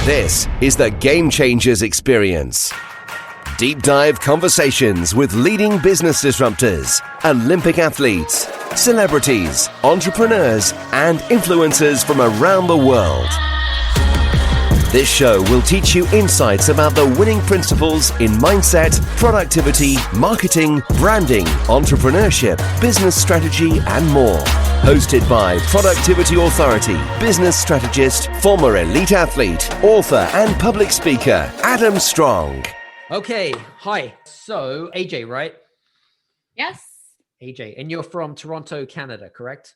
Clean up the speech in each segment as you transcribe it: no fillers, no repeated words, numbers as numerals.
This is the Game Changers Experience. Deep dive conversations with leading business disruptors, Olympic athletes, celebrities, entrepreneurs, and influencers from around the world. This show will teach you insights about the winning principles in mindset, productivity, marketing, branding, entrepreneurship, business strategy, and more. Hosted by Productivity Authority, business strategist, former elite athlete, author, and public speaker, Adam Strong. Okay, hi. So, AJ, right? Yes. AJ, and you're from Toronto, Canada, correct?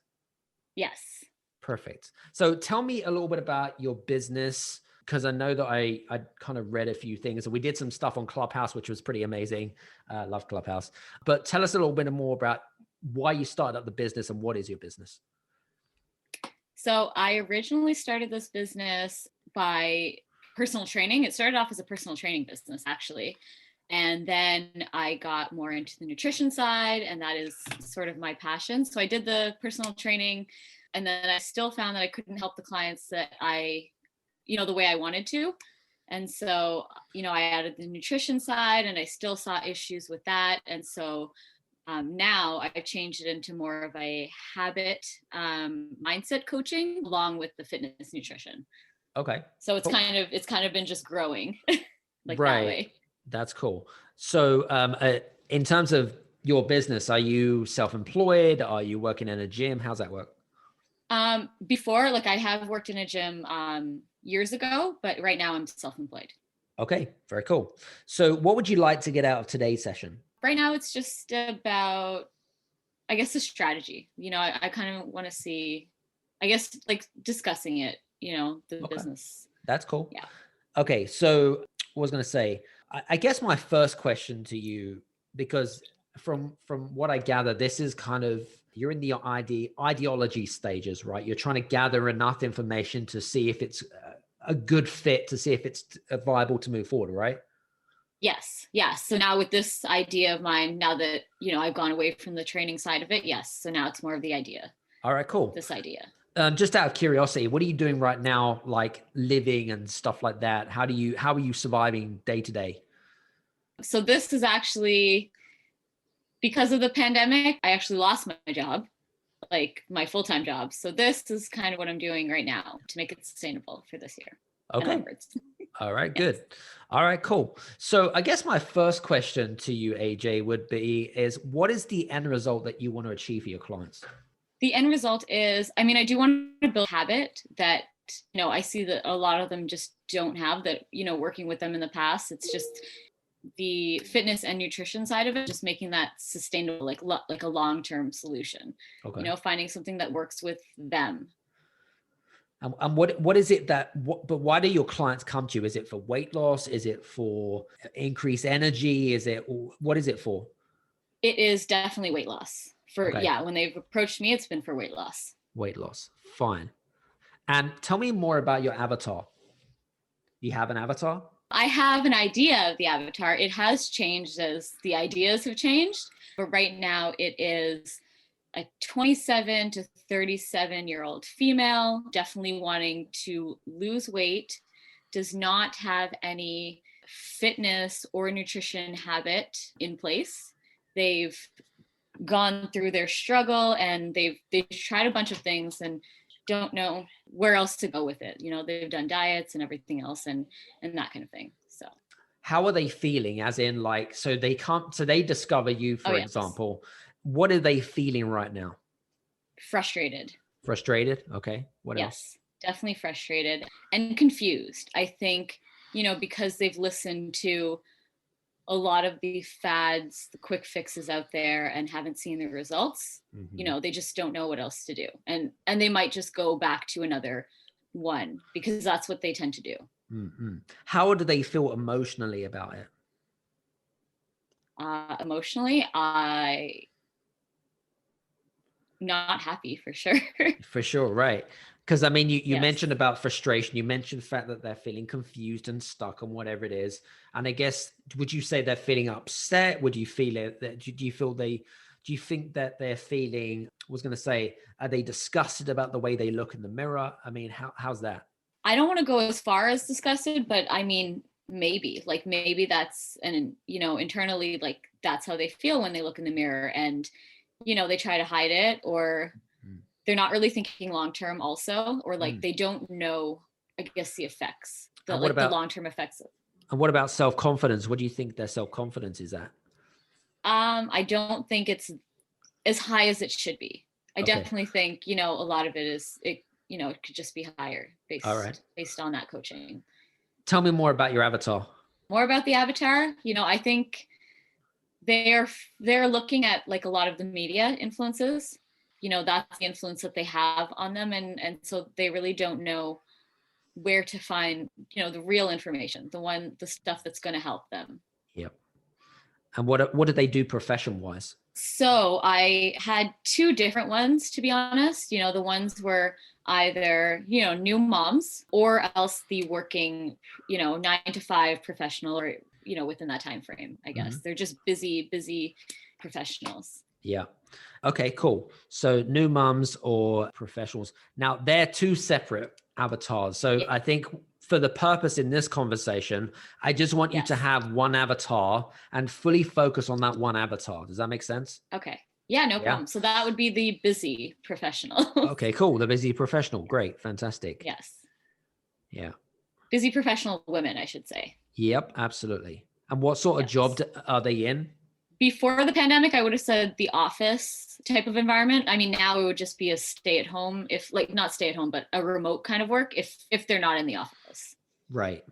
Yes. Perfect. So tell me a little bit about your business, because I know that I kind of read a few things. We did some stuff on Clubhouse, which was pretty amazing. Love Clubhouse. But tell us a little bit more about why you started up the business and what is your business? So I originally started this business by personal training. It started off as a personal training business, actually. And then I got more into the nutrition side, and that is sort of my passion. So I did the personal training, and then I still found that I couldn't help the clients that the way I wanted to. And so, I added the nutrition side, and I still saw issues with that. And so now I've changed it into more of a habit mindset coaching along with the fitness nutrition. Okay. So it's kind of been just growing like right. That way. That's cool. So in terms of your business, are you self-employed? Are you working in a gym? How's that work? Before, I have worked in a gym years ago, but right now I'm self-employed. Okay, very cool. So what would you like to get out of today's session? Right now, it's just about, I guess, the strategy. I kind of want to see, I guess, discussing it, the business. That's cool. Yeah. Okay, so I was going to say, I guess my first question to you, because from what I gather, this is kind of, you're in the ideology stages, right? You're trying to gather enough information to see if it's a good fit, to see if it's viable to move forward, right? Yes. So now with this idea of mine, now that, I've gone away from the training side of it. Yes. So now it's more of the idea. All right, cool. This idea. Just out of curiosity, what are you doing right now? Like living and stuff like that. How are you surviving day to day? So this is actually because of the pandemic. I actually lost my job, my full-time job. So this is kind of what I'm doing right now to make it sustainable for this year. Okay. All right, good. Yes. All right, cool. So I guess my first question to you, AJ, is what is the end result that you want to achieve for your clients? The end result is, I do want to build a habit that, I see that a lot of them just don't have that, working with them in the past. It's just the fitness and nutrition side of it, just making that sustainable, like a long-term solution. Okay. Finding something that works with them. And what is it but why do your clients come to you? Is it for weight loss? Is it for increased energy? What is it for? It is definitely weight loss. When they've approached me, it's been for weight loss. Weight loss. Fine. And tell me more about your avatar. You have an avatar? I have an idea of the avatar. It has changed as the ideas have changed, but right now it is a 27 to 37-year-old female, definitely wanting to lose weight, does not have any fitness or nutrition habit in place. They've gone through their struggle and they've tried a bunch of things and don't know where else to go with it. They've done diets and everything else and that kind of thing. So how are they feeling? As in so they discover you, for example. What are they feeling right now? Frustrated. Frustrated? Okay. What else? Yes, definitely frustrated and confused. I think, because they've listened to a lot of the fads, the quick fixes out there and haven't seen the results, they just don't know what else to do. And they might just go back to another one because that's what they tend to do. Mm-hmm. How do they feel emotionally about it? Emotionally, not happy for sure. For sure, right. Because you Yes. mentioned about frustration. You mentioned the fact that they're feeling confused and stuck on whatever it is. And I guess, would you say they're feeling upset? Would you feel it? Do you think that they're feeling, are they disgusted about the way they look in the mirror? How's that? I don't want to go as far as disgusted, but I mean, maybe that's, and internally, like that's how they feel when they look in the mirror, and they try to hide it, or they're not really thinking long term also, or like they don't know, I guess, the effects, the long-term effects. And what about self-confidence? What do you think their self-confidence is at? I don't think it's as high as it should be. I definitely think, a lot of it is, it could just be higher based on that coaching. Tell me more about your avatar. More about the avatar. I think they're looking at like a lot of the media influences. That's the influence that they have on them. And so they really don't know where to find, the real information, the stuff that's going to help them. Yep. And what did they do profession wise? So I had two different ones, to be honest. The ones were either, new moms, or else the working, 9-to-5 professional, or, within that time frame, I guess. They're just busy professionals. Yeah. Okay, cool. So new moms or professionals. Now they're two separate avatars. So I think for the purpose in this conversation, I just want you to have one avatar and fully focus on that one avatar. Does that make sense? Okay. Yeah, no problem. So that would be the busy professional. Okay, cool. The busy professional. Great. Fantastic. Yes. Yeah. Busy professional women, I should say. Yep, absolutely. And what sort of job are they in? Before the pandemic, I would have said the office type of environment. I mean, now it would just be a stay-at-home, if like not stay-at-home, but a remote kind of work if they're not in the office. Right.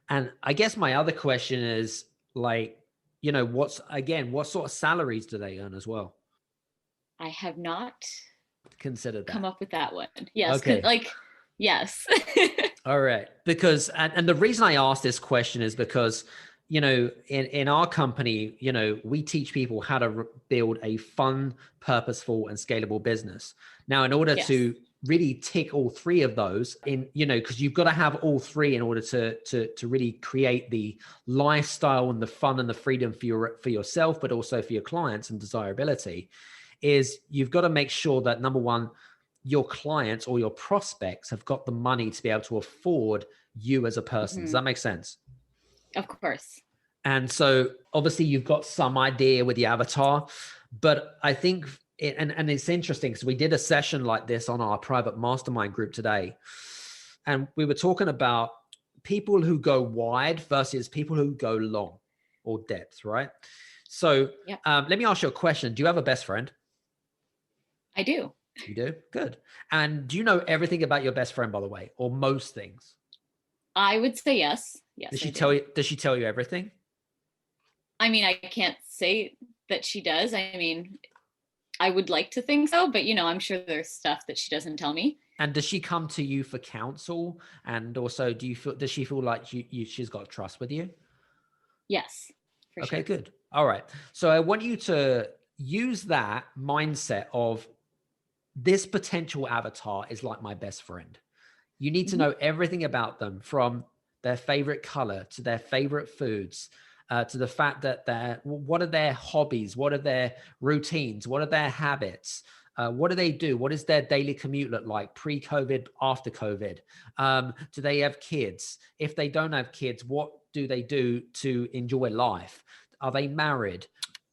And I guess my other question is like, what sort of salaries do they earn as well? I have not considered that. Come up with that one. Yes. Okay. Yes. All right. Because, and the reason I asked this question is because, in our company, we teach people how to build a fun, purposeful, and scalable business. Now, in order to really tick all three of those because you've got to have all three in order to really create the lifestyle and the fun and the freedom for yourself, but also for your clients and desirability, is you've got to make sure that number one, your clients or your prospects have got the money to be able to afford you as a person. Does that make sense? Of course. And so obviously you've got some idea with the avatar, but I think, and it's interesting because we did a session like this on our private mastermind group today. And we were talking about people who go wide versus people who go long or depth, right? So let me ask you a question. Do you have a best friend? I do. You do? Good. And do you know everything about your best friend, by the way, or most things? I would say yes. Yes. Does she tell you everything? I mean, I can't say that she does. I mean, I would like to think so, but I'm sure there's stuff that she doesn't tell me. And does she come to you for counsel? And also, does she feel like she's got trust with you? Yes. For okay, sure. Good. All right. So I want you to use that mindset of this potential avatar is like my best friend. You need to know everything about them, from their favorite color to their favorite foods, to the fact that what are their hobbies? What are their routines? What are their habits? What do they do? What does their daily commute look like pre-COVID, after COVID? Do they have kids? If they don't have kids, what do they do to enjoy life? Are they married?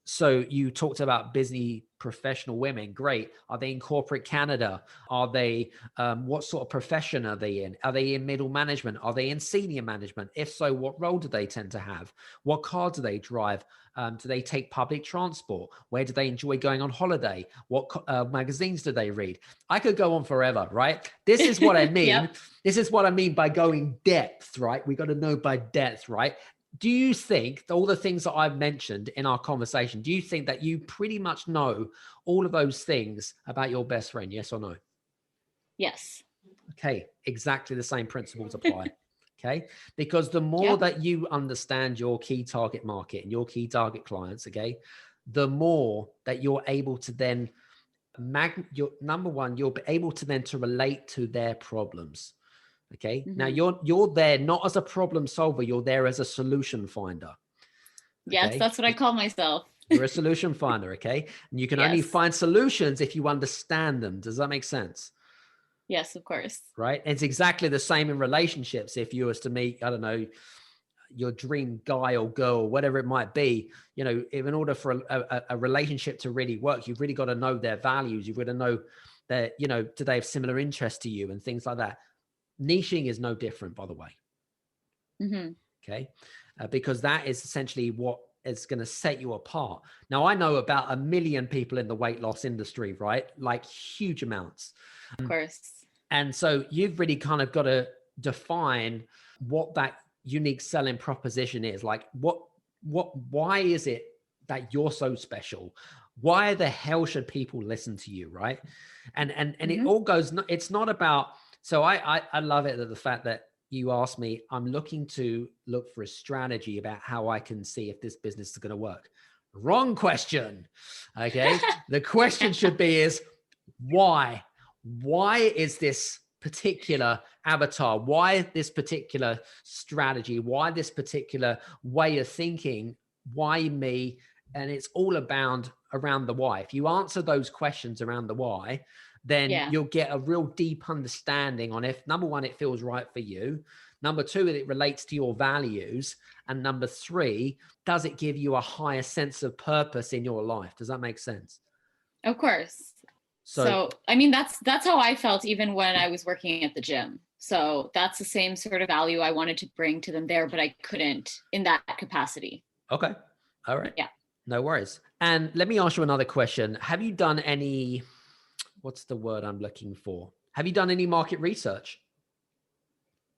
So you talked about busy professional women. Great. Are they in corporate Canada? Are they, what sort of profession are they in? Are they in middle management? Are they in senior management? If so, what role do they tend to have? What car do they drive? Do they take public transport? Where do they enjoy going on holiday? What magazines do they read? I could go on forever, right? This is what I mean. This is what I mean by going depth, right? We got to know by depth, right? Do you think all the things that I've mentioned in our conversation, do you think that you pretty much know all of those things about your best friend? Yes or no? Yes. Okay. Exactly the same principles apply. Okay. Because the more that you understand your key target market and your key target clients, okay, the more that you're able to then number one, you'll be able to then to relate to their problems. Okay. Now you're there not as a problem solver. You're there as a solution finder. Okay? Yes. That's what I call myself. You're a solution finder. Okay. And you can only find solutions if you understand them. Does that make sense? Yes, of course. Right. It's exactly the same in relationships. If you was to meet, I don't know, your dream guy or girl, whatever it might be, you know, in order for a relationship to really work, you've really got to know their values. You've got to know that, you know, do they have similar interests to you and things like that. Niching is no different, by the way. Mm-hmm. Okay. Because that is essentially what is going to set you apart. Now, I know about 1 million people in the weight loss industry, right? Like huge amounts. Of course. And so you've really kind of got to define what that unique selling proposition is. Like why is it that you're so special? Why the hell should people listen to you? Right. And it all goes, it's not about, so I love it that the fact that you asked me, I'm looking to look for a strategy about how I can see if this business is going to work. Wrong question. Okay. The question should be is why? Why is this particular avatar? Why this particular strategy? Why this particular way of thinking? Why me? And it's all around the why. If you answer those questions around the why, then you'll get a real deep understanding on if, number one, it feels right for you. Number two, it relates to your values. And number three, does it give you a higher sense of purpose in your life? Does that make sense? Of course. So I mean, that's how I felt even when I was working at the gym. So that's the same sort of value I wanted to bring to them there, but I couldn't in that capacity. Okay. All right. Yeah. No worries. And let me ask you another question. Have you done any, what's the word I'm looking for? Have you done any market research?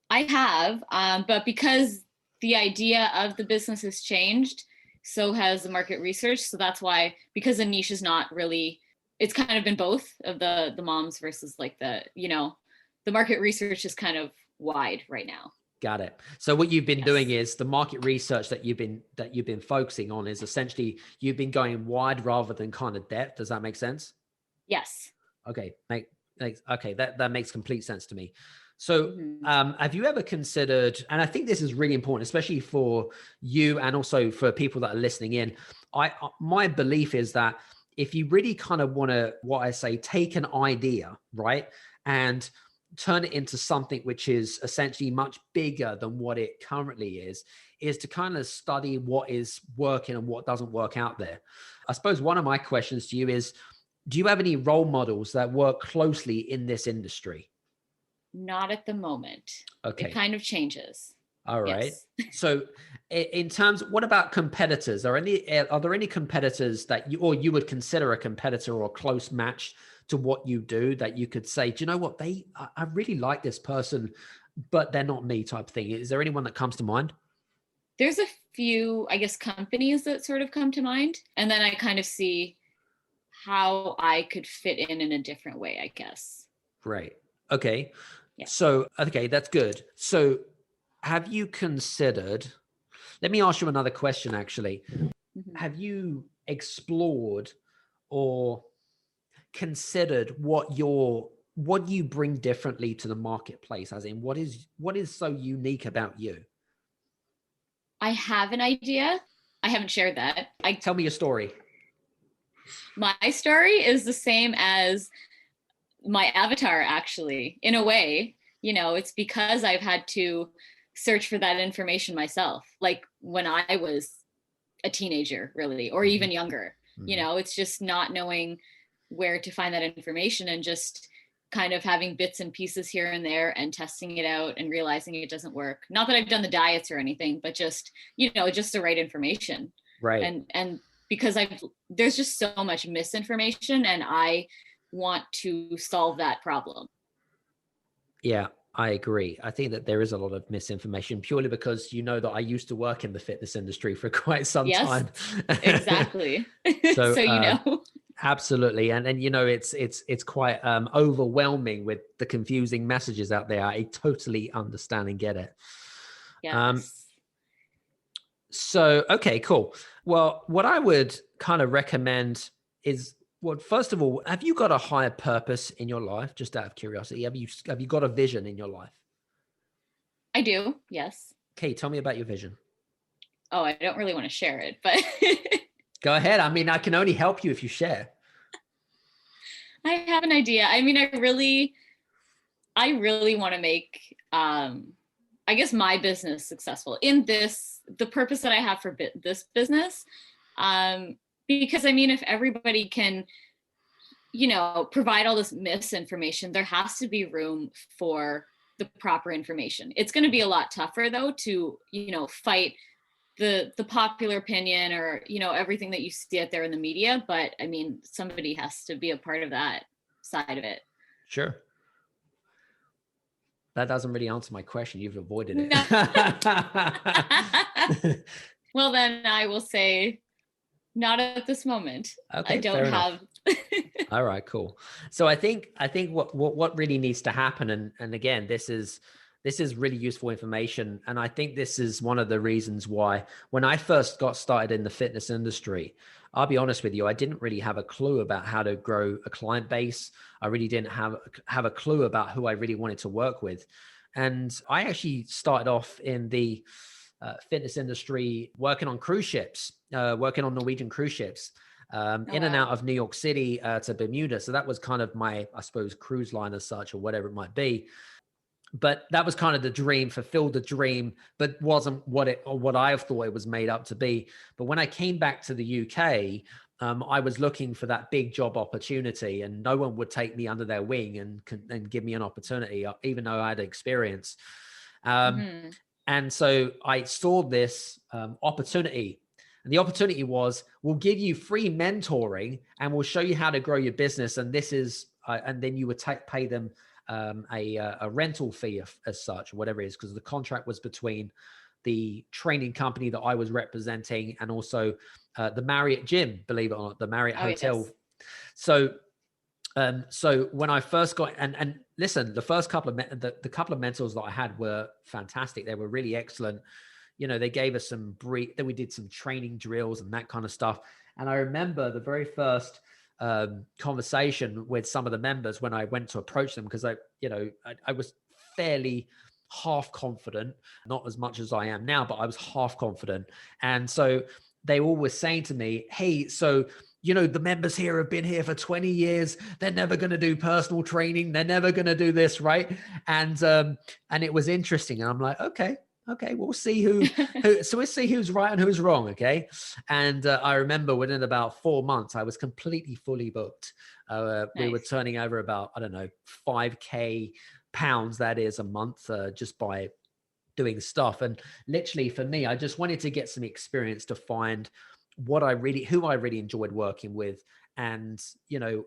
I have, but because the idea of the business has changed, so has the market research. So that's why, because the niche is not really, it's kind of been both of the moms versus like the, you know, the market research is kind of wide right now. Got it. So what you've been doing is the market research that you've been focusing on is essentially you've been going wide rather than kind of depth. Does that make sense? Yes. Okay. Okay. That makes complete sense to me. So have you ever considered, and I think this is really important, especially for you and also for people that are listening in, my belief is that if you really kind of want to, what I say, take an idea, right, and turn it into something which is essentially much bigger than what it currently is to kind of study what is working and what doesn't work out there. I suppose one of my questions to you is, do you have any role models that work closely in this industry? Not at the moment. Okay. It kind of changes. All right. Yes. So in terms, what about competitors? Are there any competitors that you would consider a competitor or a close match to what you do that you could say, do you know what, I really like this person, but they're not me type thing? Is there anyone that comes to mind? There's a few, I guess, companies that sort of come to mind. And then I kind of see how I could fit in a different way, I guess. Right. Okay. Yeah. So, okay, that's good. So have you considered, let me ask you another question, actually. Mm-hmm. Have you explored or considered what you bring differently to the marketplace? As in, what is so unique about you? I have an idea. I haven't shared that. Tell me your story. My story is the same as my avatar, actually, in a way. You know, it's because I've had to search for that information myself, like when I was a teenager, really, or even younger. Mm-hmm. You know, it's just not knowing where to find that information and just kind of having bits and pieces here and there and testing it out and realizing it doesn't work. Not that I've done the diets or anything, but just, you know, just the right information. Right. And because there's just so much misinformation and I want to solve that problem. Yeah, I agree. I think that there is a lot of misinformation purely because you know that I used to work in the fitness industry for quite some time. Exactly. So you know. Absolutely. And you know, it's quite overwhelming with the confusing messages out there. I totally understand and get it. Yes. So, okay, cool. Well, what I would kind of recommend is, well, first of all, have you got a higher purpose in your life? Just out of curiosity, have you got a vision in your life? I do. Yes. Okay. Tell me about your vision. Oh, I don't really want to share it, but go ahead. I mean, I can only help you if you share. I have an idea. I mean, I really I really want to make, I guess, my business successful in the purpose that I have for this business. Because I mean, if everybody can, provide all this misinformation, there has to be room for the proper information. It's going to be a lot tougher though to, fight the popular opinion or, everything that you see out there in the media. But I mean, somebody has to be a part of that side of it. Sure. That doesn't really answer my question. You've avoided it. No. Well, then I will say not at this moment. Okay, I don't have. All right, cool. So I think what really needs to happen, and again, this is really useful information. And I think this is one of the reasons why when I first got started in the fitness industry, I'll be honest with you, I didn't really have a clue about how to grow a client base. I really didn't have a clue about who I really wanted to work with. And I actually started off in the fitness industry, working on cruise ships, working on Norwegian cruise ships, in and out of New York City to Bermuda. So that was kind of my, I suppose, cruise line as such, or whatever it might be. But that was kind of the dream, fulfilled the dream, but wasn't what I thought it was made up to be. But when I came back to the UK, I was looking for that big job opportunity, and no one would take me under their wing and give me an opportunity, even though I had experience. And so I saw this opportunity. And the opportunity was, we'll give you free mentoring and we'll show you how to grow your business. And this is, and then you would pay them a rental fee as such, or whatever it is, because the contract was between the training company that I was representing and also the Marriott gym, believe it or not, the Marriott Hotel. Yes. So when I first got, and listen, the first couple of the couple of mentors that I had were fantastic. They were really excellent. They gave us some brief, then we did some training drills and that kind of stuff. And I remember the very first conversation with some of the members when I went to approach them, because I was fairly half confident, not as much as I am now, but I was half confident. And so they all were saying to me, hey, so the members here have been here for 20 years. They're never going to do personal training. They're never going to do this, right? And it was interesting. And I'm like, okay, we'll see so we'll see who's right and who's wrong. Okay. And I remember within about 4 months, I was completely fully booked. Nice. We were turning over about, I don't know, 5K pounds, that is, a month, just by doing stuff. And literally for me, I just wanted to get some experience to find who I really enjoyed working with, and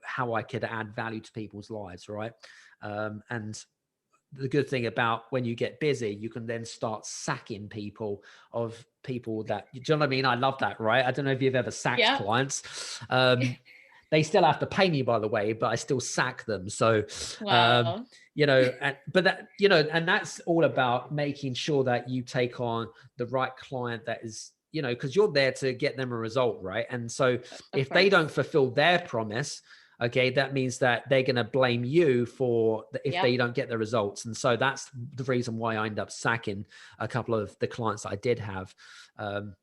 how I could add value to people's lives, right? And the good thing about when you get busy, you can then start sacking people that, do you know what I mean? I love that, right? I don't know if you've ever sacked clients. They still have to pay me, by the way, but I still sack them. So, wow. And that's all about making sure that you take on the right client that is, because you're there to get them a result, right? And so if they don't fulfill their promise, okay, that means that they're going to blame you if they don't get the results. And so that's the reason why I ended up sacking a couple of the clients that I did have. And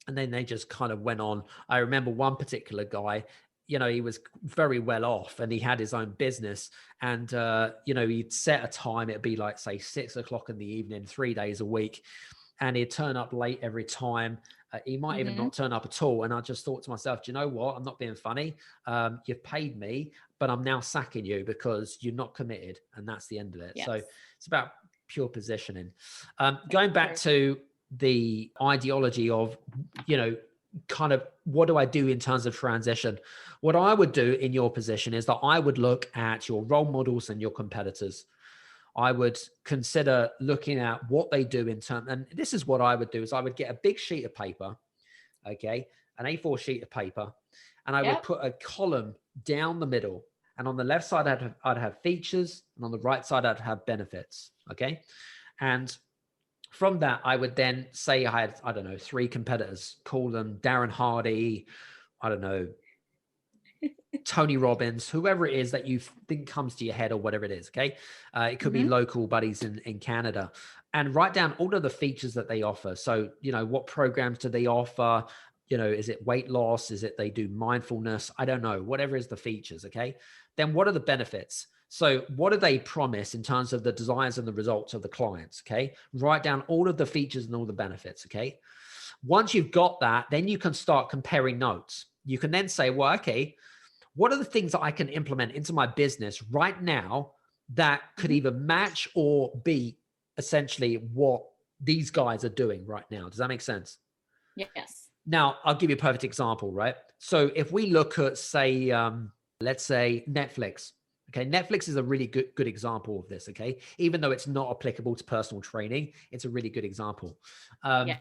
then they just kind of went on. I remember one particular guy, he was very well off and he had his own business, and, he'd set a time. It'd be like, say, 6 o'clock in the evening, 3 days a week. And he'd turn up late every time. He might even not turn up at all. And I just thought to myself, do you know what? I'm not being funny. You've paid me, but I'm now sacking you because you're not committed. And that's the end of it. Yes. So it's about pure positioning. Going back to the ideology of, kind of what do I do in terms of transition? What I would do in your position is that I would look at your role models and your competitors. I would consider looking at what they do and this is what I would do, is I would get a big sheet of paper, okay, an A4 sheet of paper, and I would put a column down the middle, and on the left side, I'd have features, and on the right side, I'd have benefits, okay? And from that, I would then say I had, I don't know, 3 competitors, call them Darren Hardy, I don't know, Tony Robbins, whoever it is that you think comes to your head, or whatever it is. Okay. It could be local buddies in Canada, and write down all of the features that they offer. So, what programs do they offer? Is it weight loss? Is it they do mindfulness? I don't know, whatever is the features. Okay. Then what are the benefits? So what do they promise in terms of the desires and the results of the clients? Okay. Write down all of the features and all the benefits. Okay. Once you've got that, then you can start comparing notes. You can then say, well, okay, what are the things that I can implement into my business right now that could either match or beat essentially what these guys are doing right now? Does that make sense? Yes. Now, I'll give you a perfect example, right? So if we look at, say, let's say Netflix. Okay, Netflix is a really good example of this. Okay, even though it's not applicable to personal training, it's a really good example. Yes.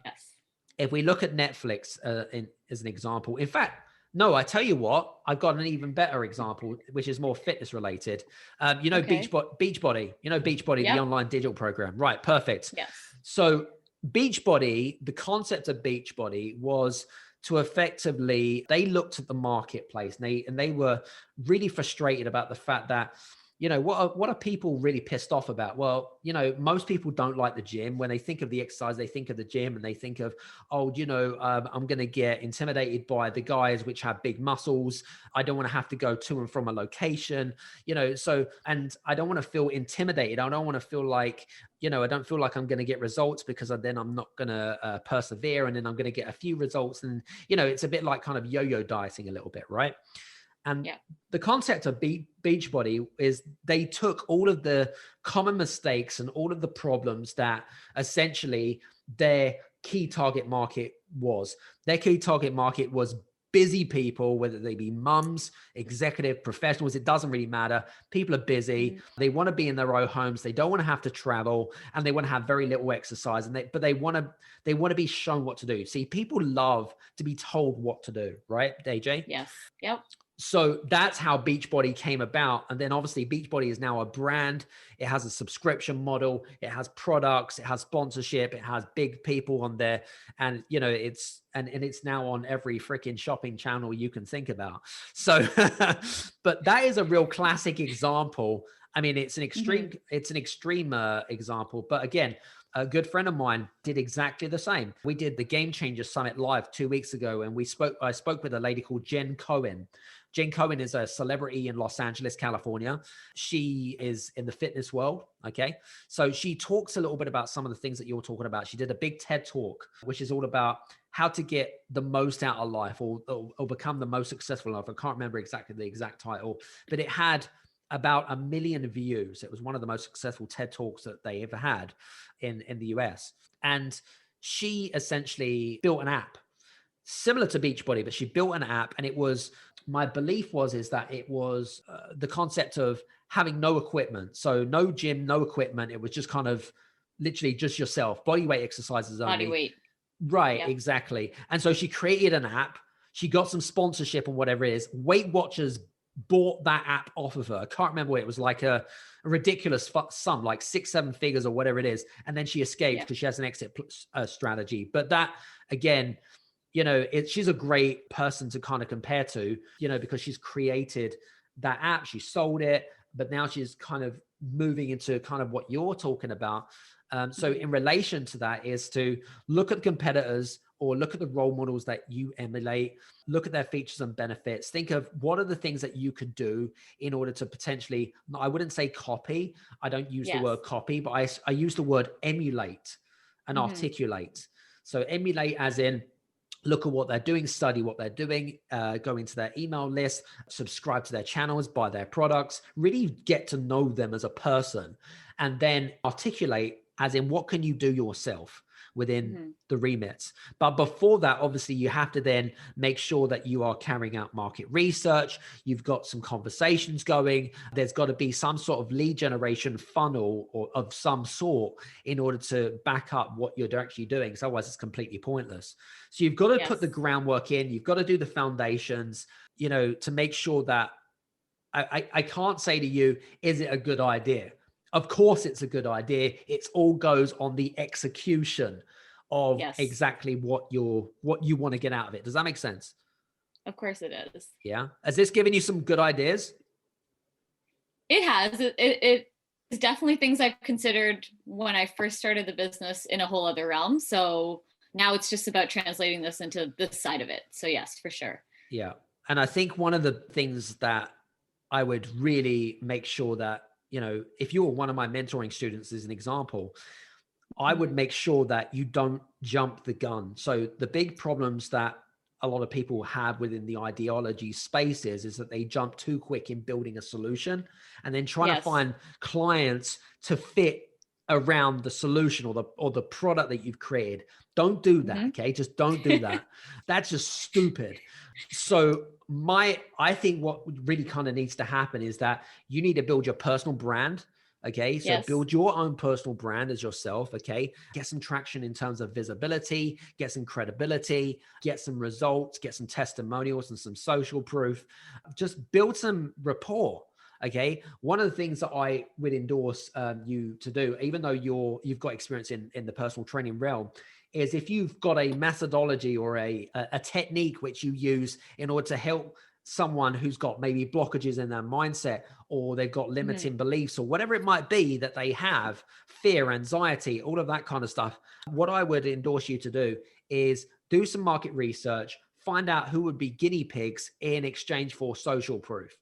If we look at Netflix as an example, in fact, no, I tell you what, I've got an even better example, which is more fitness related. Okay. Beachbody, Beachbody, the Yep. online digital program, right? Perfect. Yes. So Beachbody, the concept of Beachbody was to effectively, they looked at the marketplace and they were really frustrated about the fact that, what are people really pissed off about? Well, most people don't like the gym. When they think of the exercise, they think of the gym and they think of, I'm going to get intimidated by the guys which have big muscles. I don't want to have to go to and from a location, and I don't want to feel intimidated. I don't want to feel like, I don't feel like I'm going to get results because then I'm not going to persevere. And then I'm going to get a few results. And, it's a bit like kind of yo-yo dieting a little bit, right? And the concept of Beachbody is they took all of the common mistakes and all of the problems that essentially their key target market was. Their key target market was busy people, whether they be mums, executive, professionals, it doesn't really matter. People are busy. They want to be in their own homes. They don't want to have to travel, and they want to have very little exercise. But they want to be shown what to do. See, people love to be told what to do, right, AJ? Yes. Yep. So that's how Beachbody came about. And then obviously Beachbody is now a brand. It has a subscription model. It has products. It has sponsorship. It has big people on there. And, it's now on every freaking shopping channel you can think about. So, but that is a real classic example. I mean, it's an extreme example. But again, a good friend of mine did exactly the same. We did the Game Changer Summit live 2 weeks ago, and I spoke with a lady called Jen Cohen. Jen Cohen is a celebrity in Los Angeles, California. She is in the fitness world. Okay. So she talks a little bit about some of the things that you're talking about. She did a big TED talk, which is all about how to get the most out of life or become the most successful in life. I can't remember exactly the exact title, but it had about 1 million views. It was one of the most successful TED talks that they ever had in the US. And she essentially built an app similar to Beachbody, but she built an app, and it was, my belief is that it was the concept of having no equipment. So no gym, no equipment. It was just kind of literally just yourself, body weight exercises only. Body weight. Right, exactly. And so she created an app. She got some sponsorship and whatever it is. Weight Watchers bought that app off of her. I can't remember what it was, like a ridiculous sum, like 6-7 figures or whatever it is. And then she escaped because she has an exit strategy. But that, again, she's a great person to kind of compare to, because she's created that app, she sold it, but now she's kind of moving into kind of what you're talking about. So in relation to that is to look at competitors or look at the role models that you emulate, look at their features and benefits. Think of what are the things that you could do in order to potentially, I wouldn't say copy. I don't use the word copy, but I use the word emulate and articulate. So emulate as in, look at what they're doing, study what they're doing, go into their email list, subscribe to their channels, buy their products, really get to know them as a person, and then articulate as in what can you do yourself within the remits. But before that, obviously, you have to then make sure that you are carrying out market research. You've got some conversations going. There's got to be some sort of lead generation funnel or of some sort in order to back up what you're actually doing. So otherwise, it's completely pointless. So you've got to put the groundwork in. You've got to do the foundations, to make sure that I can't say to you, is it a good idea? Of course, it's a good idea. It all goes on the execution of exactly what you want to get out of it. Does that make sense? Of course it is. Yeah. Has this given you some good ideas? It has. It is definitely things I've considered when I first started the business in a whole other realm. So now it's just about translating this into this side of it. So yes, for sure. Yeah. And I think one of the things that I would really make sure that, if you were one of my mentoring students as an example, I would make sure that you don't jump the gun. So the big problems that a lot of people have within the ideology spaces is that they jump too quick in building a solution and then trying to find clients to fit around the solution or the product that you've created. Don't do that. Okay. Just don't do that. That's just stupid. So I think what really kind of needs to happen is that you need to build your personal brand. Okay. So build your own personal brand as yourself. Okay. Get some traction in terms of visibility, get some credibility, get some results, get some testimonials and some social proof. Just build some rapport. Okay. One of the things that I would endorse you to do, even though you've got experience in the personal training realm, is if you've got a methodology or a technique which you use in order to help someone who's got maybe blockages in their mindset, or they've got limiting beliefs, or whatever it might be that they have, fear, anxiety, all of that kind of stuff. What I would endorse you to do is do some market research, find out who would be guinea pigs in exchange for social proof.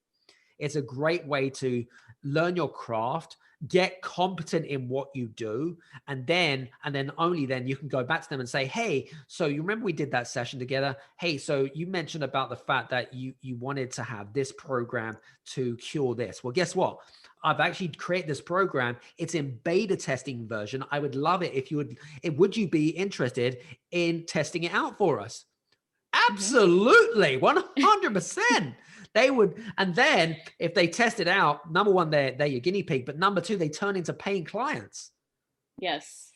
It's a great way to learn your craft, get competent in what you do, and then only then you can go back to them and say, hey, so you remember we did that session together? Hey, so you mentioned about the fact that you wanted to have this program to cure this. Well, guess what? I've actually created this program. It's in beta testing version. I would love it if you would you be interested in testing it out for us? Absolutely. 100%. They would. And then if they test it out, number one, they're your guinea pig, but number two, they turn into paying clients. Yes.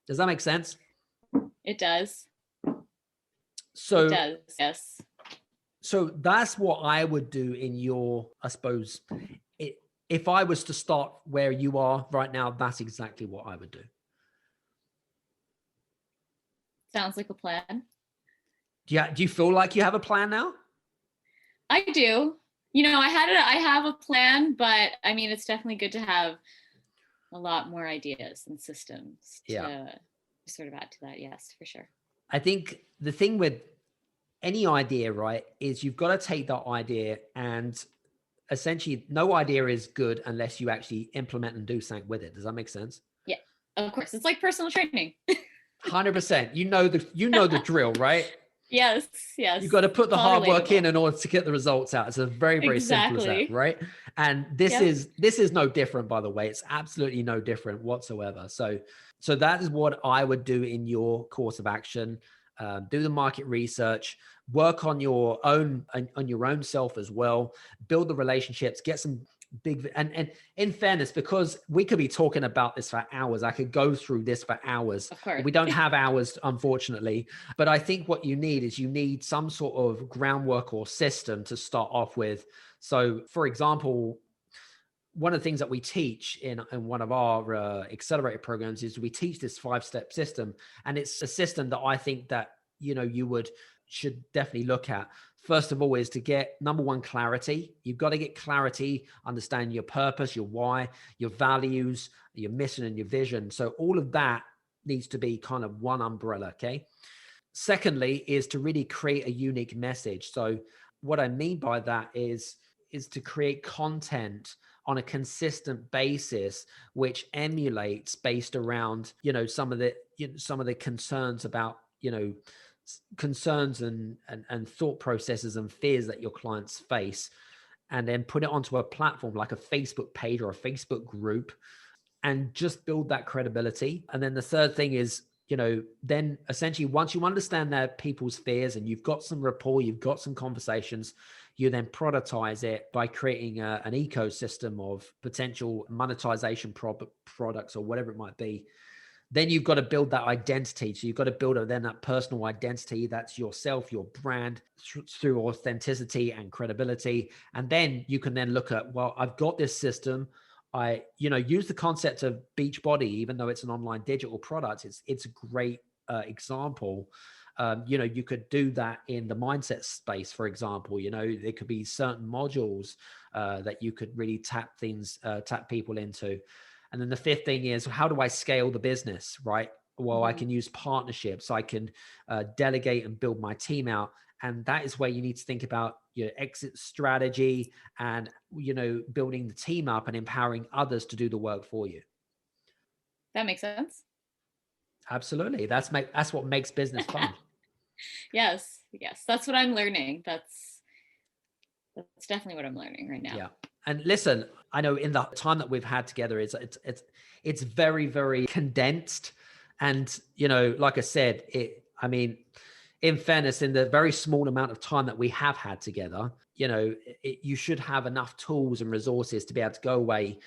Does that make sense? It does. So it does. Yes. So that's what I would do in your, I suppose, if I was to start where you are right now, that's exactly what I would do. Sounds like a plan. Yeah. Do you feel like you have a plan now? I do. I have a plan, but I mean, it's definitely good to have a lot more ideas and systems to sort of add to that. Yes, for sure. I think the thing with any idea, right, is you've got to take that idea, and essentially no idea is good unless you actually implement and do something with it. Does that make sense? Yeah, of course. It's like personal training. 100%. You know the drill, right? Yes. You've got to put the hard work in order to get the results out. It's a very, very simple as that, right? And this is no different, by the way. It's absolutely no different whatsoever. So that is what I would do in your course of action. Do the market research, work on your own self as well, build the relationships, get some big, and in fairness, because we could be talking about this for hours, I could go through this for hours. Of course. We don't have hours, unfortunately, but I think what you need some sort of groundwork or system to start off with. So for example, one of the things that we teach in one of our accelerator programs is we teach this 5-step system, and it's a system that I think that should definitely look at. First of all is to get, number one, clarity. You've got to get clarity, understand your purpose, your why, your values, your mission and your vision. So all of that needs to be kind of one umbrella. Okay. Secondly is to really create a unique message. So what I mean by that is to create content on a consistent basis, which emulates based around, some of the concerns about, concerns and thought processes and fears that your clients face, and then put it onto a platform like a Facebook page or a Facebook group, and just build that credibility. And then the third thing is, then essentially once you understand that people's fears and you've got some rapport, you've got some conversations, you then productize it by creating an ecosystem of potential monetization products or whatever it might be. Then you've got to build that identity. So you've got to build that personal identity. That's yourself, your brand, through authenticity and credibility. And then you can then look at, well, I've got this system. I, use the concept of Beachbody, even though it's an online digital product. It's a great example. You could do that in the mindset space, for example. There could be certain modules that you could really tap people into. And then the fifth thing is, how do I scale the business, right? Well, I can use partnerships. I can delegate and build my team out And that is where you need to think about your exit strategy and, building the team up and empowering others to do the work for you. That makes sense. Absolutely. That's what makes business fun. Yes. That's what I'm learning. That's definitely what I'm learning right now. Yeah. And listen, I know in the time that we've had together, it's very, very condensed. And, like I said, in fairness, in the very small amount of time that we have had together, you should have enough tools and resources to be able to go away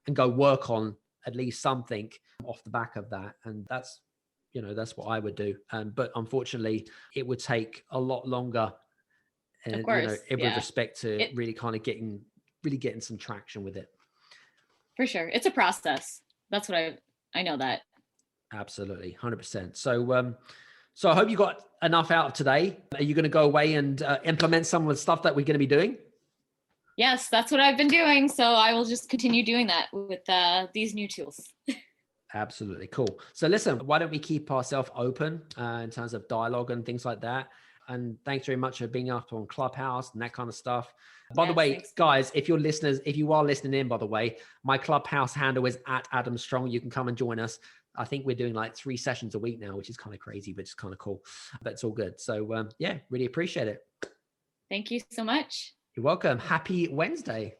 and go work on at least something off the back of that. And that's what I would do. But unfortunately, it would take a lot longer. And, of course, with respect to really kind of getting some traction with it. For sure. It's a process. That's what I know that. Absolutely. 100%. So I hope you got enough out of today. Are you going to go away and implement some of the stuff that we're going to be doing? Yes, that's what I've been doing. So I will just continue doing that with these new tools. Absolutely. Cool. So listen, why don't we keep ourselves open in terms of dialogue and things like that? And thanks very much for being up on Clubhouse and that kind of stuff. By the way, thanks. guys, if you are listening in, by the way, my Clubhouse handle is @AdamStrong. You can come and join us. I think we're doing like 3 sessions a week now, which is kind of crazy, but it's kind of cool. But it's all good. So really appreciate it. Thank you so much. You're welcome. Happy Wednesday.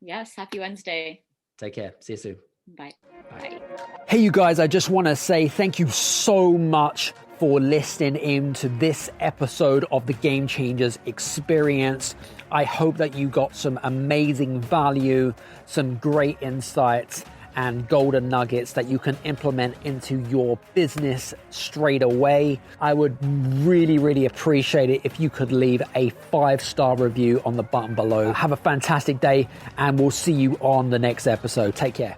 Yes. Happy Wednesday. Take care. See you soon. Bye. Bye. Hey, you guys, I just want to say thank you so much for listening in to this episode of the Game Changers Experience. I hope that you got some amazing value, some great insights, and golden nuggets that you can implement into your business straight away. I would really, really appreciate it if you could leave a 5-star review on the button below. Have a fantastic day, and we'll see you on the next episode. Take care.